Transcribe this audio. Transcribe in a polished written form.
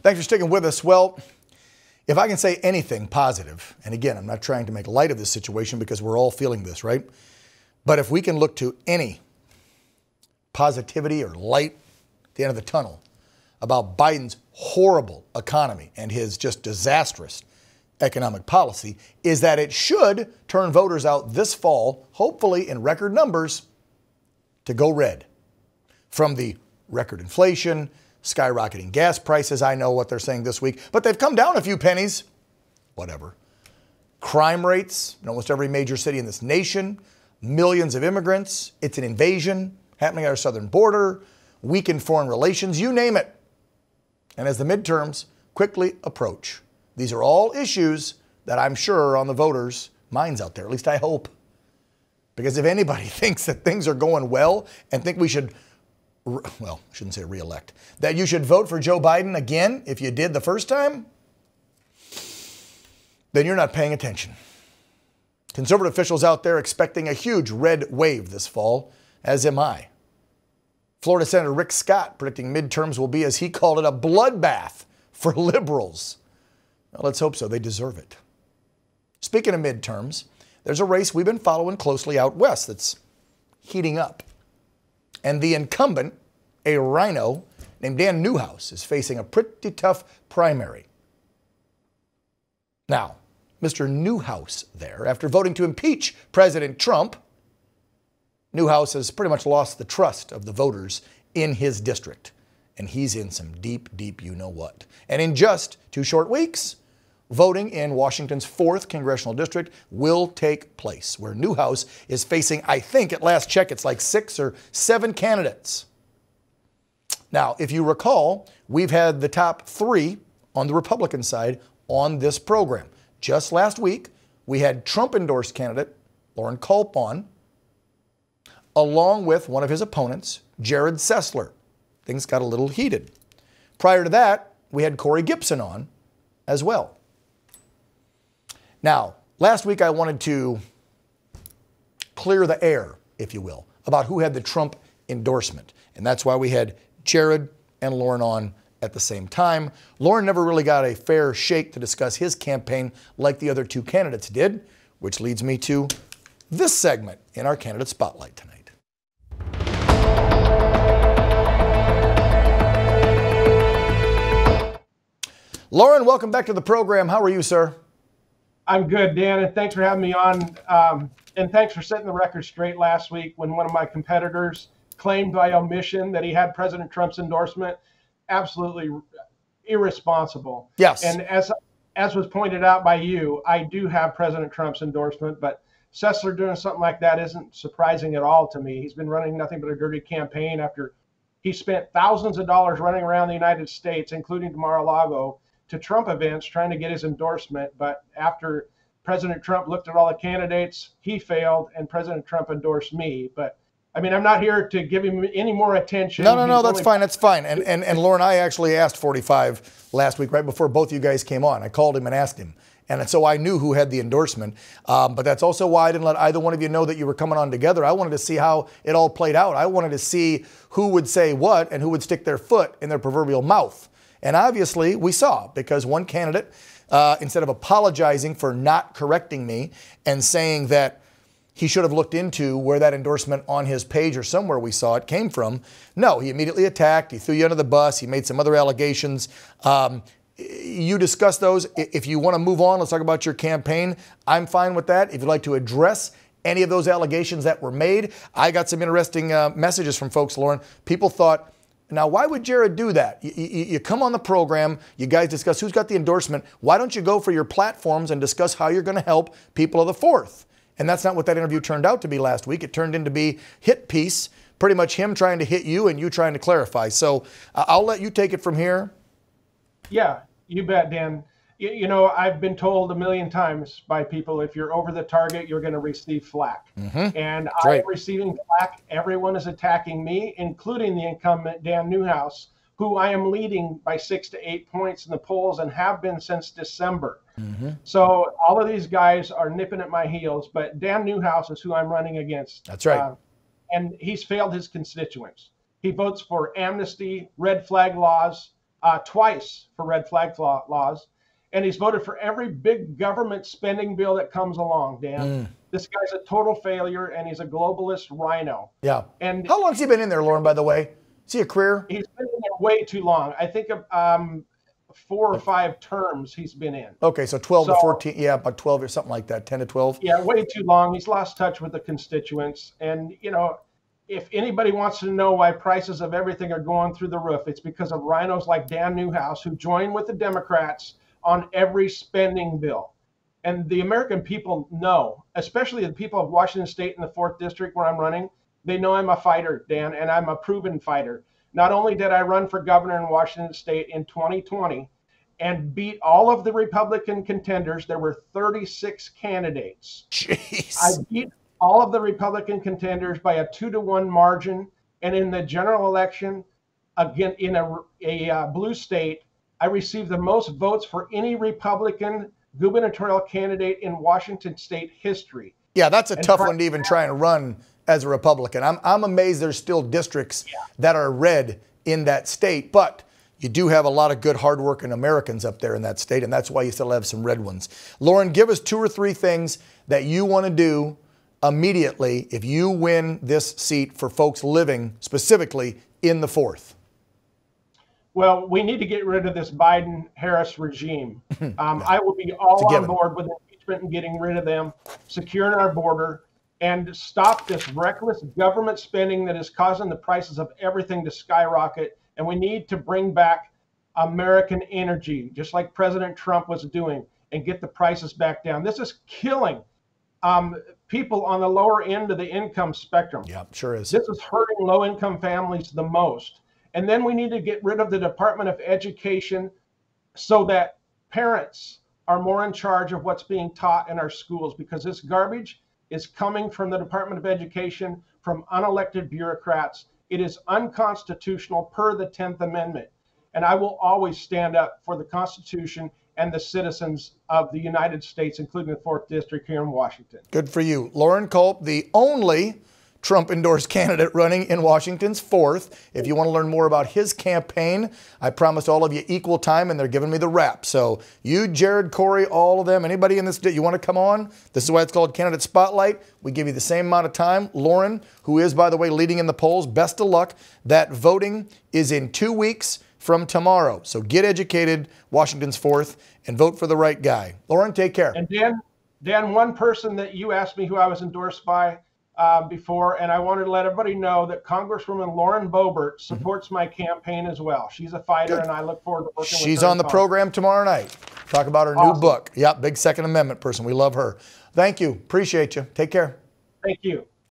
Thanks for sticking with us. Well, if I can say anything positive, and again, I'm not trying to make light of this situation because we're all feeling this, right? But if we can look to any positivity or light at the end of the tunnel about Biden's horrible economy and his just disastrous economic policy, is that it should turn voters out this fall, hopefully in record numbers, to go red. From the record inflation, skyrocketing gas prices, I know what they're saying this week, but they've come down a few pennies, whatever. Crime rates in almost every major city in this nation, millions of immigrants, it's an invasion happening at our southern border, weakened foreign relations, you name it. And as the midterms quickly approach, these are all issues that I'm sure are on the voters' minds out there, at least I hope. Because if anybody thinks that things are going well and think we should, well, I shouldn't say re-elect, that you should vote for Joe Biden again if you did the first time, then you're not paying attention. Conservative officials out there expecting a huge red wave this fall, as am I. Florida Senator Rick Scott predicting midterms will be, as he called it, a bloodbath for liberals. Well, let's hope so. They deserve it. Speaking of midterms, there's a race we've been following closely out west that's heating up. And the incumbent, a RINO named Dan Newhouse, is facing a pretty tough primary. Now, Mr. Newhouse there, after voting to impeach President Trump, Newhouse has pretty much lost the trust of the voters in his district. And he's in some deep, deep you-know-what. And in just 2 short weeks, voting in Washington's 4th Congressional District will take place, where Newhouse is facing, I think at last check, it's like 6 or 7 candidates. Now, if you recall, we've had the top 3 on the Republican side on this program. Just last week, we had Trump-endorsed candidate Loren Culp on, along with one of his opponents, Jared Sessler. Things got a little heated. Prior to that, we had Corey Gibson on as well. Now, last week I wanted to clear the air, if you will, about who had the Trump endorsement. And that's why we had Jared and Loren on at the same time. Loren never really got a fair shake to discuss his campaign like the other 2 candidates did, which leads me to this segment in our candidate spotlight tonight. Loren, welcome back to the program. How are you, sir? I'm good, Dan, and thanks for having me on. And thanks for setting the record straight last week when one of my competitors claimed by omission that he had President Trump's endorsement. Absolutely irresponsible. Yes. And as was pointed out by you, I do have President Trump's endorsement, but Sessler doing something like that isn't surprising at all to me. He's been running nothing but a dirty campaign after he spent thousands of dollars running around the United States, including to Mar-a-Lago, to Trump events trying to get his endorsement. But after President Trump looked at all the candidates, he failed, and President Trump endorsed me. But I mean, I'm not here to give him any more attention. No, that's fine. That's fine. And Loren, I actually asked 45 last week, right before both you guys came on. I called him and asked him. And so I knew who had the endorsement. But that's also why I didn't let either one of you know that you were coming on together. I wanted to see how it all played out. I wanted to see who would say what and who would stick their foot in their proverbial mouth. And obviously we saw, because one candidate, instead of apologizing for not correcting me and saying that he should have looked into where that endorsement on his page or somewhere we saw it came from, no, he immediately attacked, he threw you under the bus, he made some other allegations. You discuss those. If you want to move on, let's talk about your campaign. I'm fine with that. If you'd like to address any of those allegations that were made, I got some interesting messages from folks, Loren. People thought, now, why would Jared do that? You come on the program, you guys discuss who's got the endorsement. Why don't you go for your platforms and discuss how you're going to help people of the 4th? And that's not what that interview turned out to be last week. It turned into be hit piece, pretty much him trying to hit you and you trying to clarify. So I'll let you take it from here. Yeah, you bet, Dan. You know, I've been told a million times by people, if you're over the target, you're going to receive flack. And I'm receiving flack. Everyone is attacking me, including the incumbent Dan Newhouse, who I am leading by 6 to 8 points in the polls and have been since December. So all of these guys are nipping at my heels, but Dan Newhouse is who I'm running against. That's right. And he's failed his constituents. He votes for amnesty, red flag laws, twice for red flag laws. And he's voted for every big government spending bill that comes along, Dan. This guy's a total failure, and he's a globalist rhino. Yeah. And how long's he been in there, Loren, by the way? Is he a career? He's been in there way too long. I think 4 or 5 terms he's been in. Okay, so 12 to 14, yeah, about 12 or something like that, 10 to 12. Yeah, way too long. He's lost touch with the constituents. And, you know, if anybody wants to know why prices of everything are going through the roof, it's because of rhinos like Dan Newhouse, who join with the Democrats on every spending bill. And the American people know, especially the people of Washington State in the 4th District where I'm running, they know I'm a fighter, Dan, and I'm a proven fighter. Not only did I run for governor in Washington State in 2020 and beat all of the Republican contenders, there were 36 candidates. Jeez. I beat all of the Republican contenders by a 2-to-1 margin. And in the general election, again, in a blue state, I received the most votes for any Republican gubernatorial candidate in Washington State history. Yeah, that's a tough one to even try and run as a Republican. I'm amazed there's still districts that are red in that state, but you do have a lot of good, hardworking Americans up there in that state, and that's why you still have some red ones. Loren, give us 2 or 3 things that you want to do immediately if you win this seat for folks living specifically in the 4th. Well, we need to get rid of this Biden-Harris regime. I will be all on board with impeachment and getting rid of them, securing our border, and stop this reckless government spending that is causing the prices of everything to skyrocket. And we need to bring back American energy, just like President Trump was doing, and get the prices back down. This is killing people on the lower end of the income spectrum. Yeah, sure is. This is hurting low-income families the most. And then we need to get rid of the Department of Education so that parents are more in charge of what's being taught in our schools, because this garbage is coming from the Department of Education, from unelected bureaucrats. It is unconstitutional per the 10th Amendment. And I will always stand up for the Constitution and the citizens of the United States, including the 4th District here in Washington. Good for you. Loren Culp, the only Trump-endorsed candidate running in Washington's 4th. If you want to learn more about his campaign, I promised all of you equal time, and they're giving me the rap. So you, Jared, Corey, all of them, anybody in this, you want to come on? This is why it's called Candidate Spotlight. We give you the same amount of time. Loren, who is, by the way, leading in the polls, best of luck. That voting is in 2 weeks from tomorrow. So get educated, Washington's 4th, and vote for the right guy. Loren, take care. And Dan, one person that you asked me who I was endorsed by before, and I wanted to let everybody know that Congresswoman Lauren Boebert supports my campaign as well. She's a fighter, and I look forward to working with her. She's on the program tomorrow night. Talk about her new book. Yep, big Second Amendment person. We love her. Thank you. Appreciate you. Take care. Thank you.